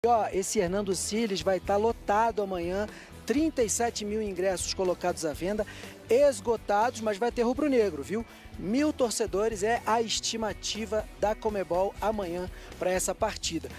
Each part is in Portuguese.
ó, esse Hernando Siles vai estar lotado amanhã, 37 mil ingressos colocados à venda, esgotados, mas vai ter rubro-negro, viu? 1.000 torcedores é a estimativa da Conmebol amanhã para essa partida.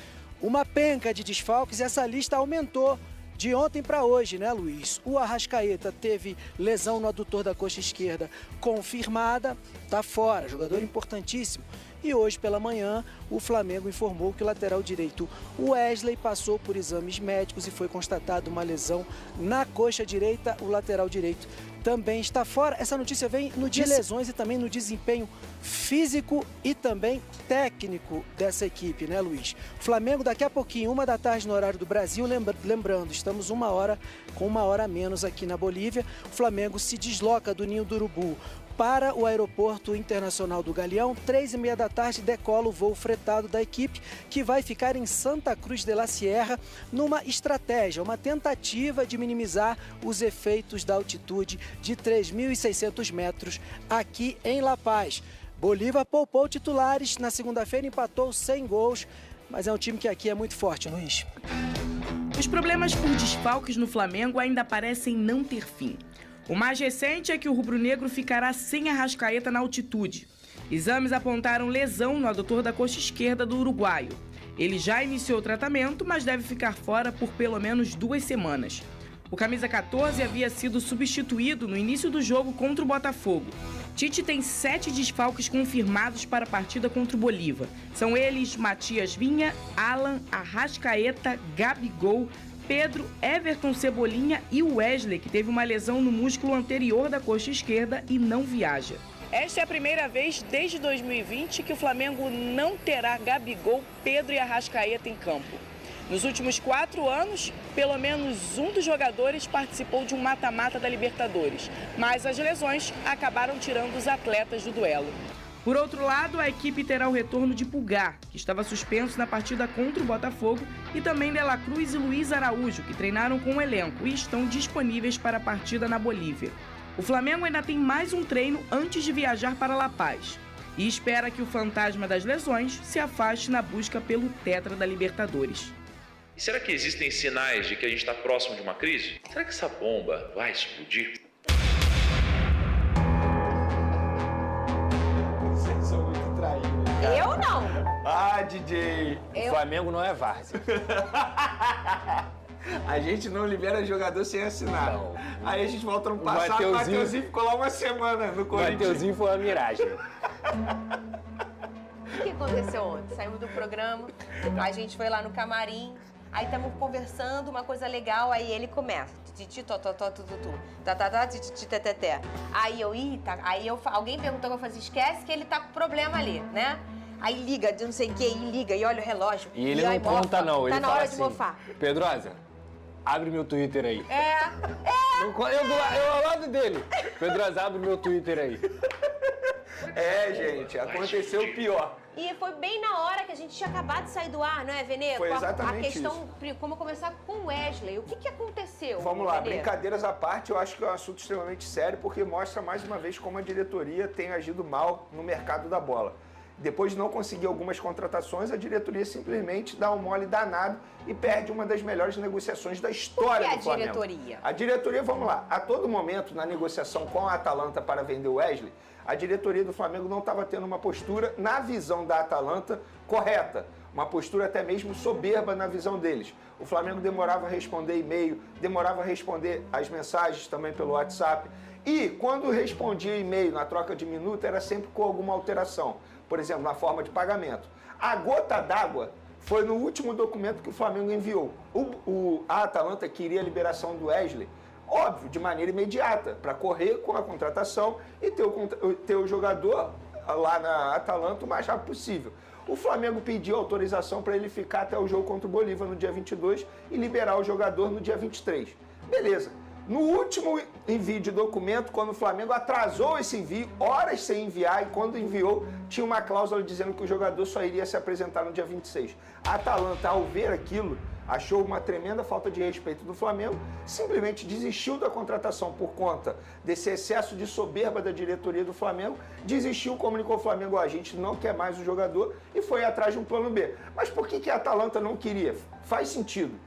Uma penca de desfalques, essa lista aumentou de ontem para hoje, né, Luiz? O Arrascaeta teve lesão no adutor da coxa esquerda confirmada, tá fora, jogador importantíssimo. E hoje pela manhã, o Flamengo informou que o lateral direito Wesley passou por exames médicos e foi constatada uma lesão na coxa direita. O lateral direito também está fora. Essa notícia vem no dia de lesões e também no desempenho físico e também técnico dessa equipe, né, Luiz? O Flamengo daqui a pouquinho, 1 da tarde no horário do Brasil, lembrando, estamos com uma hora a menos aqui na Bolívia. O Flamengo se desloca do Ninho do Urubu para o Aeroporto Internacional do Galeão. 3h30 da tarde decola o voo fretado da equipe, que vai ficar em Santa Cruz de la Sierra, numa estratégia, uma tentativa de minimizar os efeitos da altitude de 3.600 metros aqui em La Paz. Bolívar poupou titulares, na segunda-feira empatou 100 gols, mas é um time que aqui é muito forte, Luiz. Os problemas por desfalques no Flamengo ainda parecem não ter fim. O mais recente é que o rubro-negro ficará sem Arrascaeta na altitude. Exames apontaram lesão no adutor da coxa esquerda do uruguaio. Ele já iniciou o tratamento, mas deve ficar fora por pelo menos 2 semanas. O camisa 14 havia sido substituído no início do jogo contra o Botafogo. Tite tem 7 desfalques confirmados para a partida contra o Bolívar. São eles Matias Vinha, Alan, Arrascaeta, Gabigol, Pedro, Everton, Cebolinha e Wesley, que teve uma lesão no músculo anterior da coxa esquerda e não viaja. Esta é a primeira vez desde 2020 que o Flamengo não terá Gabigol, Pedro e Arrascaeta em campo. Nos últimos 4 anos, pelo menos um dos jogadores participou de um mata-mata da Libertadores, mas as lesões acabaram tirando os atletas do duelo. Por outro lado, a equipe terá o retorno de Pulgar, que estava suspenso na partida contra o Botafogo, e também De La Cruz e Luiz Araújo, que treinaram com o elenco e estão disponíveis para a partida na Bolívia. O Flamengo ainda tem mais um treino antes de viajar para La Paz e espera que o fantasma das lesões se afaste na busca pelo tetra da Libertadores. E será que existem sinais de que a gente está próximo de uma crise? Será que essa bomba vai explodir? Eu não. Ah, DJ. O Flamengo não é várzea. A gente não libera jogador sem assinar. Não. Aí a gente volta no passado, o Mateuzinho ficou lá uma semana no Corinthians. O Mateuzinho foi uma miragem. O que aconteceu ontem? Saímos do programa, a gente foi lá no camarim, aí estamos conversando, uma coisa legal, aí ele começa. Titi, teteté. Aí alguém perguntou, eu falei, esquece que ele tá com problema ali, né? Aí liga, de não sei o que, e liga, e olha o relógio. E ele não conta, não. Ele tá na fala hora assim, de mofar. Pedrosa, abre meu Twitter aí. Eu ao lado dele. Pedrosa, abre meu Twitter aí. É, gente, aconteceu o pior. E foi bem na hora que a gente tinha acabado de sair do ar, não é, Veneco? Foi exatamente a questão, como começar com o Wesley. O que aconteceu? Vamos lá, Veneco? brincadeiras à parte, eu acho que é um assunto extremamente sério, porque mostra mais uma vez como a diretoria tem agido mal no mercado da bola. Depois de não conseguir algumas contratações, a diretoria simplesmente dá um mole danado e perde uma das melhores negociações da história do Flamengo. A diretoria? A diretoria, vamos lá, a todo momento na negociação com a Atalanta para vender o Wesley, a diretoria do Flamengo não estava tendo uma postura, na visão da Atalanta, correta. Uma postura até mesmo soberba na visão deles. O Flamengo demorava a responder e-mail, demorava a responder as mensagens também pelo WhatsApp. E quando respondia e-mail na troca de minuto, era sempre com alguma alteração. Por exemplo, na forma de pagamento. A gota d'água foi no último documento que o Flamengo enviou. A Atalanta queria a liberação do Wesley, óbvio, de maneira imediata, para correr com a contratação e ter o jogador lá na Atalanta o mais rápido possível. O Flamengo pediu autorização para ele ficar até o jogo contra o Bolívar no dia 22 e liberar o jogador no dia 23. Beleza. No último envio de documento, quando o Flamengo atrasou esse envio, horas sem enviar, e quando enviou, tinha uma cláusula dizendo que o jogador só iria se apresentar no dia 26. A Atalanta, ao ver aquilo, achou uma tremenda falta de respeito do Flamengo, simplesmente desistiu da contratação por conta desse excesso de soberba da diretoria do Flamengo, desistiu, comunicou ao Flamengo, a gente não quer mais o jogador e foi atrás de um plano B. Mas por que a Atalanta não queria? Faz sentido.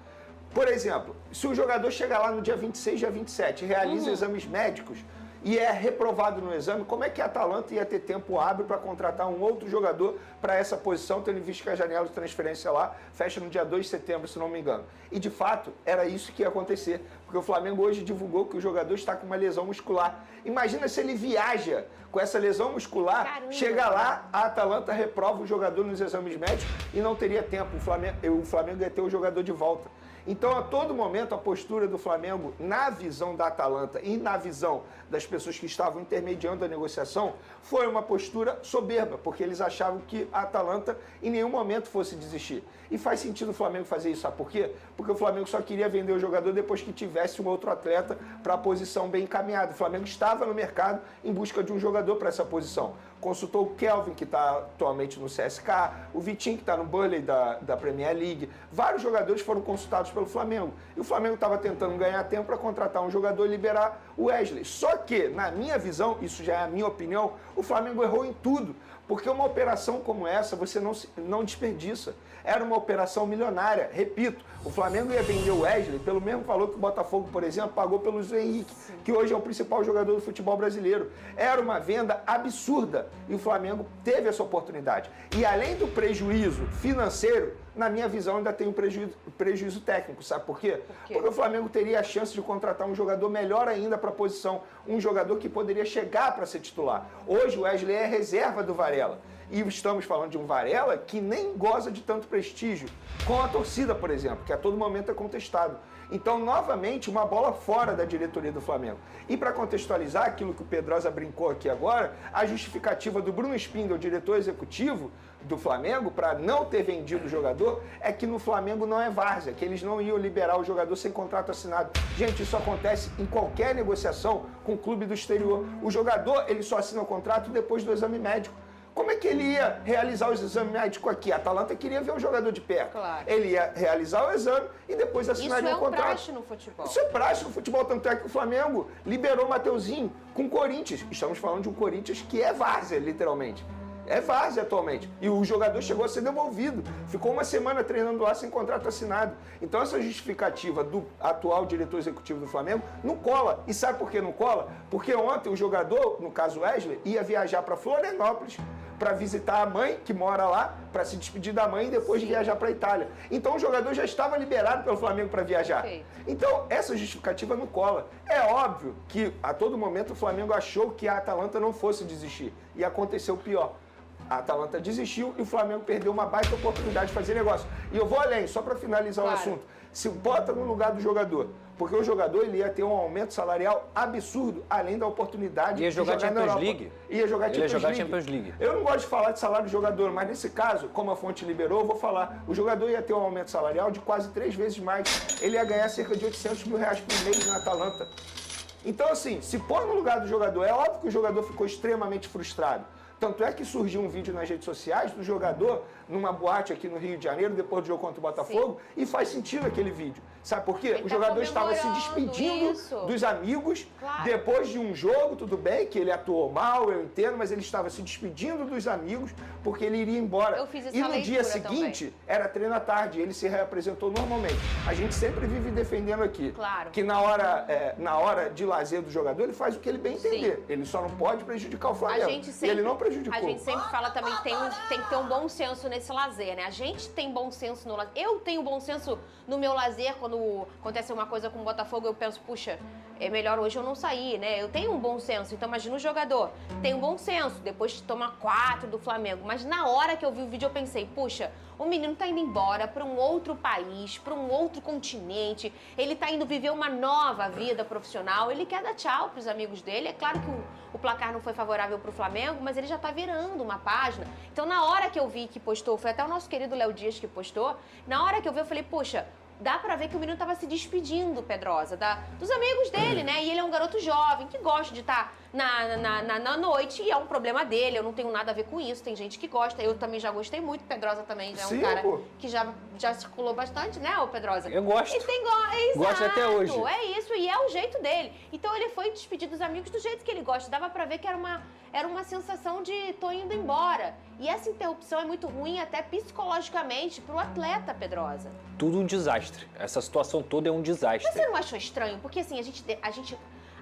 Por exemplo, se o jogador chegar lá no dia 26, dia 27, realiza exames médicos e é reprovado no exame, como é que a Atalanta ia ter tempo hábil para contratar um outro jogador para essa posição, tendo visto que a janela de transferência lá fecha no dia 2 de setembro, se não me engano. E, de fato, era isso que ia acontecer, porque o Flamengo hoje divulgou que o jogador está com uma lesão muscular. Imagina se ele viaja com essa lesão muscular, Caramba. chega lá, a Atalanta reprova o jogador nos exames médicos e não teria tempo. O Flamengo ia ter o jogador de volta. Então, a todo momento, a postura do Flamengo, na visão da Atalanta e na visão das pessoas que estavam intermediando a negociação, foi uma postura soberba, porque eles achavam que a Atalanta em nenhum momento fosse desistir. E faz sentido o Flamengo fazer isso, sabe por quê? Porque o Flamengo só queria vender o jogador depois que tivesse um outro atleta para a posição bem encaminhada. O Flamengo estava no mercado em busca de um jogador para essa posição. Consultou o Kelvin, que está atualmente no CSK, o Vitinho, que está no Burnley da Premier League. Vários jogadores foram consultados pelo Flamengo. E o Flamengo estava tentando ganhar tempo para contratar um jogador e liberar o Wesley. Só que, na minha visão, isso já é a minha opinião, o Flamengo errou em tudo. Porque uma operação como essa, você não desperdiça. Era uma operação milionária. Repito, o Flamengo ia vender o Wesley pelo mesmo valor que o Botafogo, por exemplo, pagou pelo Luiz Henrique, que hoje é o principal jogador do futebol brasileiro. Era uma venda absurda e o Flamengo teve essa oportunidade. E além do prejuízo financeiro, na minha visão, ainda tem um prejuízo técnico. Sabe por quê? Porque o Flamengo teria a chance de contratar um jogador melhor ainda para a posição, um jogador que poderia chegar para ser titular. Hoje o Wesley é reserva do Varela. E estamos falando de um Varela que nem goza de tanto prestígio com a torcida, por exemplo, que a todo momento é contestado. Então, novamente, uma bola fora da diretoria do Flamengo. E para contextualizar aquilo que o Pedrosa brincou aqui agora, a justificativa do Bruno Spindel, diretor executivo do Flamengo, para não ter vendido o jogador, é que no Flamengo não é várzea, que eles não iam liberar o jogador sem contrato assinado. Gente, isso acontece em qualquer negociação com o clube do exterior. O jogador, ele só assina o contrato depois do exame médico. Como é que ele ia realizar os exames médicos aqui? A Atalanta queria ver o jogador de perto. Claro. Ele ia realizar o exame e depois assinaria o contrato. Isso é praxe no futebol. Isso é praxe no futebol, tanto é que o Flamengo liberou o Mateuzinho com o Corinthians. Estamos falando de um Corinthians que é várzea, literalmente. É várzea atualmente. E o jogador chegou a ser devolvido. Ficou uma semana treinando lá sem contrato assinado. Então essa justificativa do atual diretor executivo do Flamengo não cola. E sabe por que não cola? Porque ontem o jogador, no caso Wesley, ia viajar para Florianópolis para visitar a mãe, que mora lá, para se despedir da mãe e depois viajar para a Itália. Então o jogador já estava liberado pelo Flamengo para viajar. Perfeito. Então essa justificativa não cola. É óbvio que a todo momento o Flamengo achou que a Atalanta não fosse desistir. E aconteceu o pior. A Atalanta desistiu e o Flamengo perdeu uma baita oportunidade de fazer negócio. E eu vou além, só para finalizar o assunto. Se bota no lugar do jogador, porque o jogador ele ia ter um aumento salarial absurdo, além da oportunidade ia jogar de jogar Champions na Europa. League. Ia jogar Champions League. Eu não gosto de falar de salário do jogador, mas nesse caso, como a fonte liberou, eu vou falar. O jogador ia ter um aumento salarial de quase 3 vezes mais. Ele ia ganhar cerca de 800 mil reais por mês na Atalanta. Então, assim, se põe no lugar do jogador, é óbvio que o jogador ficou extremamente frustrado. Tanto é que surgiu um vídeo nas redes sociais do jogador numa boate aqui no Rio de Janeiro, depois do jogo contra o Botafogo, e faz sentido aquele vídeo. Sabe por quê? O jogador estava se despedindo dos amigos, depois de um jogo, tudo bem, que ele atuou mal, eu entendo, mas ele estava se despedindo dos amigos porque ele iria embora. Eu fiz essa e no dia leitura seguinte, era treino à tarde, ele se reapresentou normalmente. A gente sempre vive defendendo aqui que na hora de lazer do jogador, ele faz o que ele bem entender. Sim. Ele só não pode prejudicar o Flamengo. E ele não prejudicou. A gente sempre fala também que tem que ter um bom senso nesse lazer, né? A gente tem bom senso no lazer. Eu tenho bom senso no meu lazer. Quando acontece uma coisa com o Botafogo, eu penso, puxa, é melhor hoje eu não sair, né? Eu tenho um bom senso. Então, imagina o jogador. Tem um bom senso, depois de tomar 4 do Flamengo. Mas na hora que eu vi o vídeo, eu pensei, puxa, o menino tá indo embora para um outro país, para um outro continente. Ele tá indo viver uma nova vida profissional. Ele quer dar tchau pros amigos dele. É claro que o placar não foi favorável pro Flamengo, mas ele já tá virando uma página. Então, na hora que eu vi que postou, foi até o nosso querido Léo Dias que postou, na hora que eu vi, eu falei, poxa, dá pra ver que o menino tava se despedindo, Pedrosa, dos amigos dele, né? E ele é um garoto jovem que gosta de estar na noite e é um problema dele. Eu não tenho nada a ver com isso. Tem gente que gosta. Eu também já gostei muito. Pedrosa também já é um cara que já circulou bastante, né, ô Pedrosa? Eu gosto. Ele tem Gosto até hoje. É isso, e é o jeito dele. Então ele foi despedir dos amigos do jeito que ele gosta. Dava pra ver que era uma sensação de tô indo embora. E essa interrupção é muito ruim até psicologicamente pro atleta, Pedrosa. Tudo um desastre. Essa situação toda é um desastre. Mas você não achou estranho? Porque assim,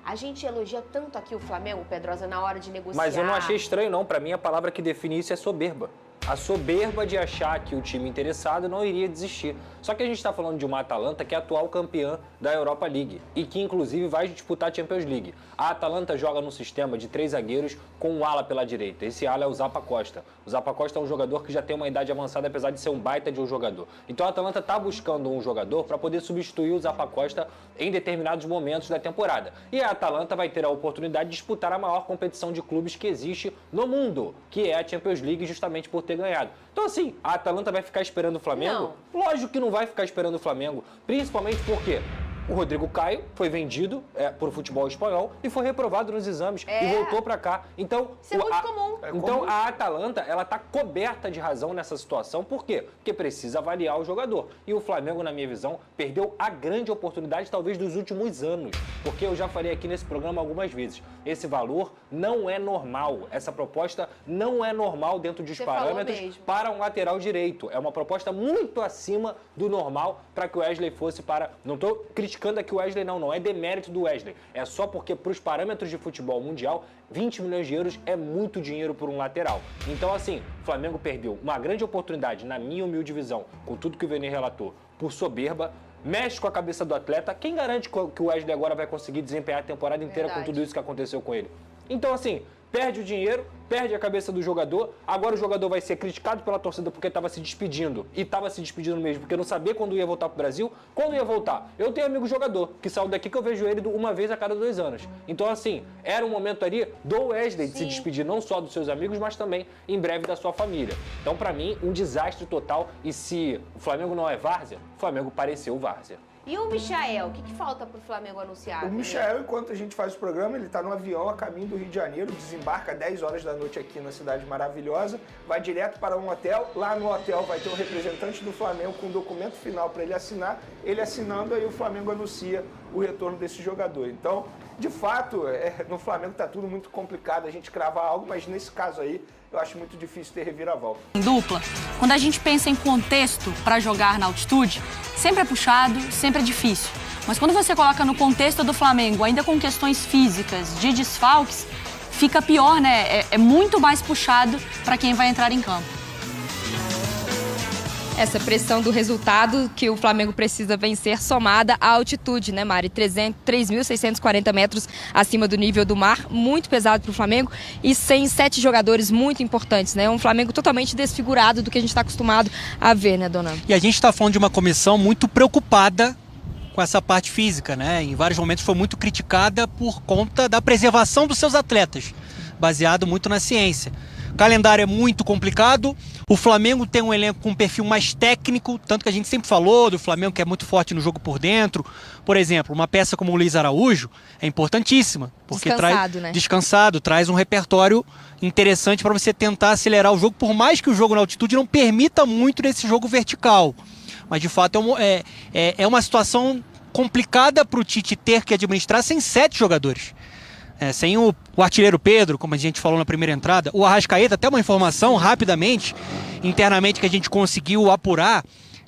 a gente elogia tanto aqui o Flamengo, Pedrosa, na hora de negociar. Mas eu não achei estranho, não. Pra mim, a palavra que define isso é soberba. A soberba de achar que o time interessado não iria desistir. Só que a gente está falando de uma Atalanta que é atual campeã da Europa League e que, inclusive, vai disputar a Champions League. A Atalanta joga num sistema de 3 zagueiros com um ala pela direita. Esse ala é o Zappacosta. O Zappacosta é um jogador que já tem uma idade avançada, apesar de ser um baita de um jogador. Então a Atalanta está buscando um jogador para poder substituir o Zappacosta em determinados momentos da temporada. E a Atalanta vai ter a oportunidade de disputar a maior competição de clubes que existe no mundo, que é a Champions League, justamente por ter ganhado. Então, assim, a Atalanta vai ficar esperando o Flamengo? Não. Lógico que não vai ficar esperando o Flamengo, principalmente porque o Rodrigo Caio foi vendido por o futebol espanhol e foi reprovado nos exames e voltou para cá. Então, isso é muito comum. Então, a Atalanta, ela tá coberta de razão nessa situação. Por quê? Porque precisa avaliar o jogador. E o Flamengo, na minha visão, perdeu a grande oportunidade, talvez, dos últimos anos. Porque eu já falei aqui nesse programa algumas vezes. Esse valor não é normal. Essa proposta não é normal dentro dos parâmetros para um lateral direito. É uma proposta muito acima do normal para que o Wesley fosse para... Não estou criticando aqui o Wesley, não é demérito do Wesley. É só porque, para os parâmetros de futebol mundial, 20 milhões de euros é muito dinheiro por um lateral. Então, assim, o Flamengo perdeu uma grande oportunidade, na minha humilde visão, com tudo que o Vene relatou, por soberba, mexe com a cabeça do atleta. Quem garante que o Wesley agora vai conseguir desempenhar a temporada inteira com tudo isso que aconteceu com ele? Então, assim, perde o dinheiro, perde a cabeça do jogador, agora o jogador vai ser criticado pela torcida porque estava se despedindo, e estava se despedindo mesmo, porque não sabia quando ia voltar para o Brasil, quando ia voltar. Eu tenho amigo jogador, que saiu daqui que eu vejo ele uma vez a cada 2 anos. Então, assim, era um momento ali do Wesley de se despedir não só dos seus amigos, mas também, em breve, da sua família. Então, para mim, um desastre total, e se o Flamengo não é várzea, o Flamengo pareceu várzea. E o Michael, o que falta pro Flamengo anunciar? O Michael, enquanto a gente faz o programa, ele tá no avião a caminho do Rio de Janeiro, desembarca 10 horas da noite aqui na cidade maravilhosa, vai direto para um hotel, lá no hotel vai ter um representante do Flamengo com um documento final para ele assinar, ele assinando, aí o Flamengo anuncia o retorno desse jogador. Então, de fato, no Flamengo tá tudo muito complicado a gente cravar algo, mas nesse caso aí, eu acho muito difícil ter reviravolta. Em dupla, quando a gente pensa em contexto para jogar na altitude, sempre é puxado, sempre é difícil. Mas quando você coloca no contexto do Flamengo, ainda com questões físicas, de desfalques, fica pior, né? É muito mais puxado para quem vai entrar em campo. Essa pressão do resultado que o Flamengo precisa vencer somada à altitude, né, Mari? 3.640 metros acima do nível do mar, muito pesado para o Flamengo e sem 7 jogadores muito importantes, né? Um Flamengo totalmente desfigurado do que a gente está acostumado a ver, né, dona? E a gente está falando de uma comissão muito preocupada com essa parte física, né? Em vários momentos foi muito criticada por conta da preservação dos seus atletas, baseado muito na ciência. O calendário é muito complicado, o Flamengo tem um elenco com um perfil mais técnico, tanto que a gente sempre falou do Flamengo que é muito forte no jogo por dentro. Por exemplo, uma peça como o Luiz Araújo é importantíssima, porque descansado, traz um repertório interessante para você tentar acelerar o jogo, por mais que o jogo na altitude não permita muito desse jogo vertical. Mas de fato é uma situação complicada para o Tite ter que administrar sem 7 jogadores. Sem o artilheiro Pedro, como a gente falou na primeira entrada, o Arrascaeta, até uma informação rapidamente, internamente que a gente conseguiu apurar,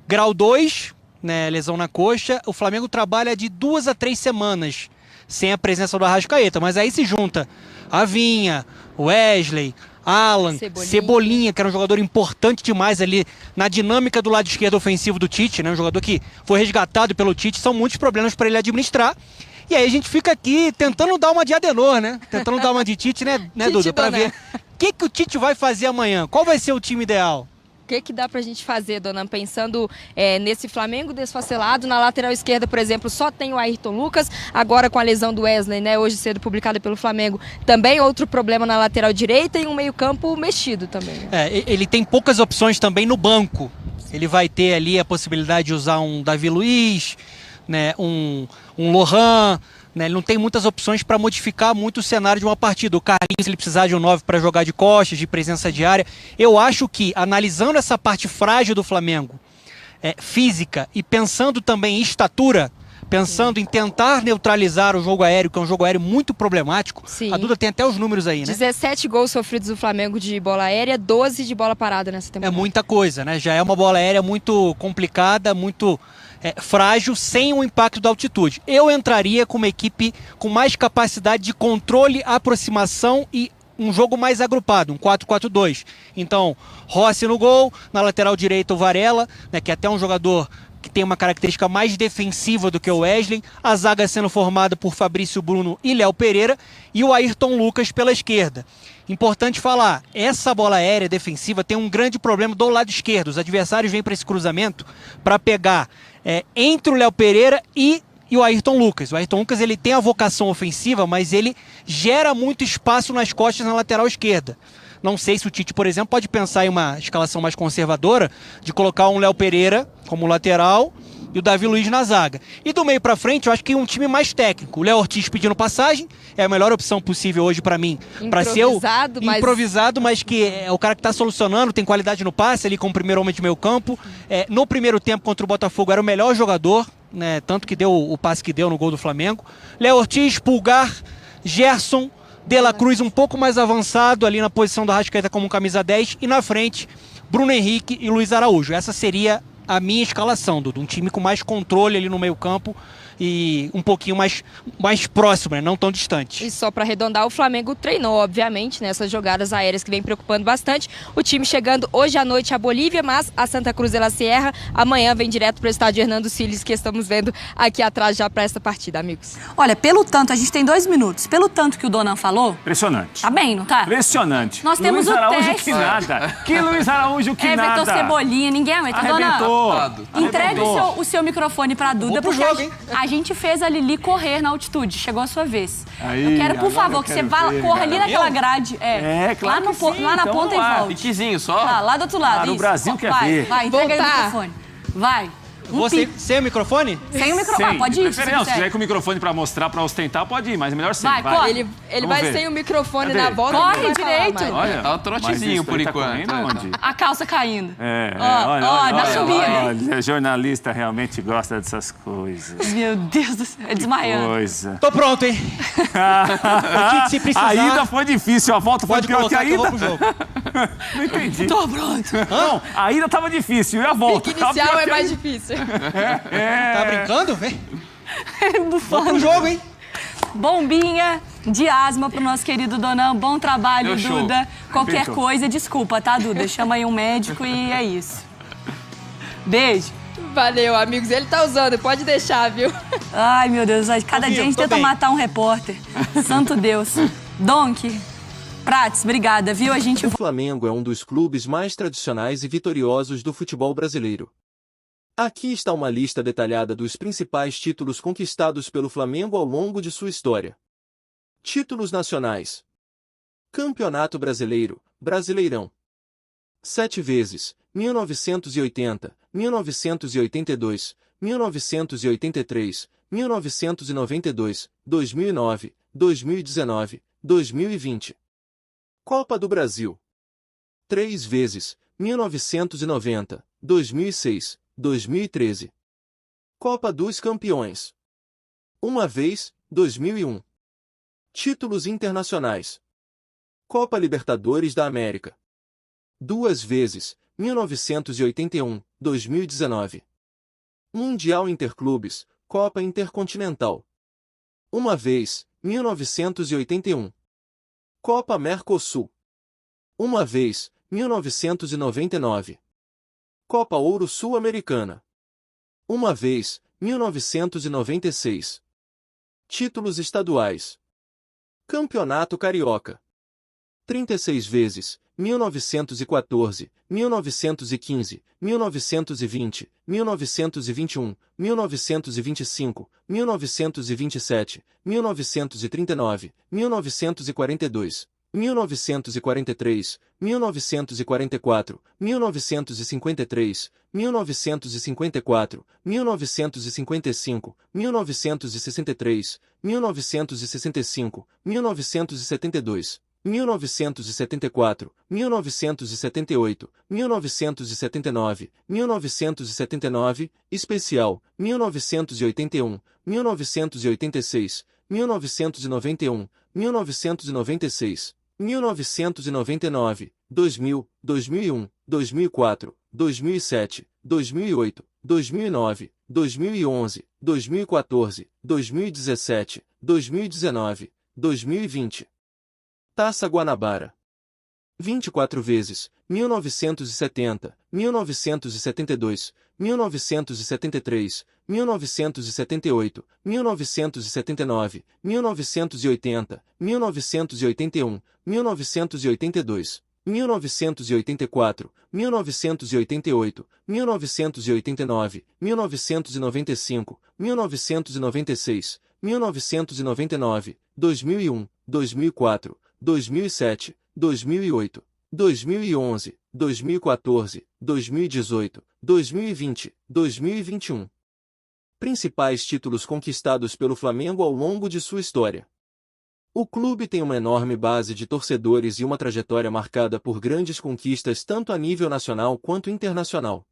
grau 2, né, lesão na coxa, o Flamengo trabalha de 2 a 3 semanas sem a presença do Arrascaeta, mas aí se junta a Vinha, Wesley, Alan, Cebolinha, que era um jogador importante demais ali na dinâmica do lado esquerdo ofensivo do Tite, né, um jogador que foi resgatado pelo Tite, são muitos problemas para ele administrar. E aí a gente fica aqui tentando dar uma de Adenor, né? Tentando dar uma de Tite, né Dudu? Para ver o que o Tite vai fazer amanhã. Qual vai ser o time ideal? O que dá pra gente fazer, dona, pensando nesse Flamengo desfacelado? Na lateral esquerda, por exemplo, só tem o Ayrton Lucas, agora com a lesão do Wesley, né, hoje cedo publicada pelo Flamengo, também outro problema na lateral direita e um meio-campo mexido também. Ele tem poucas opções também no banco. Ele vai ter ali a possibilidade de usar um Davi Luiz, né, um Lohan, né, ele não tem muitas opções para modificar muito o cenário de uma partida. O Carlinhos, se ele precisar de um 9 para jogar de costas, de presença diária. Eu acho que, analisando essa parte frágil do Flamengo, física, e pensando também em estatura, pensando em tentar neutralizar o jogo aéreo, que é um jogo aéreo muito problemático. Sim. A Duda tem até os números aí, né? 17 gols sofridos do Flamengo de bola aérea, 12 de bola parada nessa temporada. É muita coisa, né? Já é uma bola aérea muito complicada, muito frágil, sem o impacto da altitude. Eu entraria com uma equipe com mais capacidade de controle, aproximação e um jogo mais agrupado, um 4-4-2. Então, Rossi no gol, na lateral direita o Varela, né, que é até um jogador que tem uma característica mais defensiva do que o Wesley, a zaga sendo formada por Fabrício Bruno e Léo Pereira, e o Ayrton Lucas pela esquerda. Importante falar, essa bola aérea defensiva tem um grande problema do lado esquerdo. Os adversários vêm para esse cruzamento para pegar entre o Léo Pereira e o Ayrton Lucas. O Ayrton Lucas, ele tem a vocação ofensiva, mas ele gera muito espaço nas costas na lateral esquerda. Não sei se o Tite, por exemplo, pode pensar em uma escalação mais conservadora, de colocar um Léo Pereira como lateral e o Davi Luiz na zaga. E do meio para frente, eu acho que um time mais técnico. O Léo Ortiz pedindo passagem, é a melhor opção possível hoje para mim. Para ser o improvisado, mas que é o cara que está solucionando, tem qualidade no passe ali como primeiro homem de meio campo. No primeiro tempo contra o Botafogo era o melhor jogador, né, tanto que deu o passe que deu no gol do Flamengo. Léo Ortiz, Pulgar, Gerson, De La Cruz um pouco mais avançado ali na posição do Arrascaeta como camisa 10 e na frente Bruno Henrique e Luiz Araújo. Essa seria a minha escalação, Dudu. Um time com mais controle ali no meio campo e um pouquinho mais próximo, né? Não tão distante. E só para arredondar, o Flamengo treinou, obviamente, nessas jogadas aéreas que vem preocupando bastante. O time chegando hoje à noite à Bolívia, mas a Santa Cruz de la Sierra amanhã vem direto para o estádio Hernando Siles, que estamos vendo aqui atrás já para esta partida, amigos. Olha, pelo tanto, a gente tem 2 minutos, pelo tanto que o Donan falou... Impressionante. Tá bem, não tá? Impressionante. Nós temos Luiz o Araújo teste. que nada. Que Luiz Araújo que nada. Everton Cebolinha, ninguém aguenta. Arrebentou. Dona, entregue o seu microfone pra Duda, porque a gente fez a Lili correr na altitude. Chegou a sua vez. Aí, eu quero, por favor, que você corra ali naquela grade. Claro que sim. Lá na Então, ponta vamos lá, e volte. Piquezinho só. Lá do outro lado. Claro, o Brasil quer ver. Vai, entrega aí o microfone. Vai. Você sem o microfone? Sem o microfone. Pode ir. Se tiver com o microfone pra mostrar, pra ostentar, pode ir, mas melhor sem. Vai. Ele vai sem o microfone na volta. Corre direito. Olha, tá um trotezinho por enquanto. Tá onde? A calça caindo. Olha, na subida. Olha, jornalista realmente gosta dessas coisas. Meu Deus do céu, desmaiando. Coisa. Tô pronto, hein? Tite, se precisar... A ida foi difícil, a volta foi pior que a ida. Não entendi. Tô pronto. Não, a ida tava difícil e a volta. O inicial é mais difícil. Tá brincando, vem? Bufando. Vamos pro jogo, hein? Bombinha de asma pro nosso querido Donan. Bom trabalho, Duda. Qualquer coisa, desculpa, tá, Duda? Chama aí um médico e é isso. Beijo. Valeu, amigos. Ele tá usando, pode deixar, viu? Ai, meu Deus, cada dia a gente tenta matar um repórter. Santo Deus. Donk, Prates, obrigada, viu? O Flamengo é um dos clubes mais tradicionais e vitoriosos do futebol brasileiro. Aqui está uma lista detalhada dos principais títulos conquistados pelo Flamengo ao longo de sua história. Títulos nacionais. Campeonato Brasileiro, Brasileirão. 7 vezes, 1980, 1982, 1983, 1992, 2009, 2019, 2020. Copa do Brasil. 3 vezes, 1990, 2006, 2013. Copa dos Campeões. 1 vez, 2001. Títulos internacionais. Copa Libertadores da América. 2 vezes, 1981, 2019. Mundial Interclubes, Copa Intercontinental. 1 vez, 1981. Copa Mercosul. 1 vez, 1999. Copa Ouro Sul-Americana. 1 vez, 1996. Títulos estaduais. Campeonato Carioca. 36 vezes, 1914, 1915, 1920, 1921, 1925, 1927, 1939, 1942, 1943, 1944, 1953, 1954, 1955, 1963, 1965, 1972, 1974, 1978, 1979, 1979, especial, 1981, 1986, 1991, 1996, 1999, 2000, 2001, 2004, 2007, 2008, 2009, 2011, 2014, 2017, 2019, 2020. Taça Guanabara. 24 vezes, 1970, 1972, 1973, 1978, 1979, 1980, 1981, 1982, 1984, 1988, 1989, 1995, 1996, 1999, 2001, 2004, 2007, 2008, 2011, 2014, 2018, 2020, 2021. Principais títulos conquistados pelo Flamengo ao longo de sua história. O clube tem uma enorme base de torcedores e uma trajetória marcada por grandes conquistas tanto a nível nacional quanto internacional.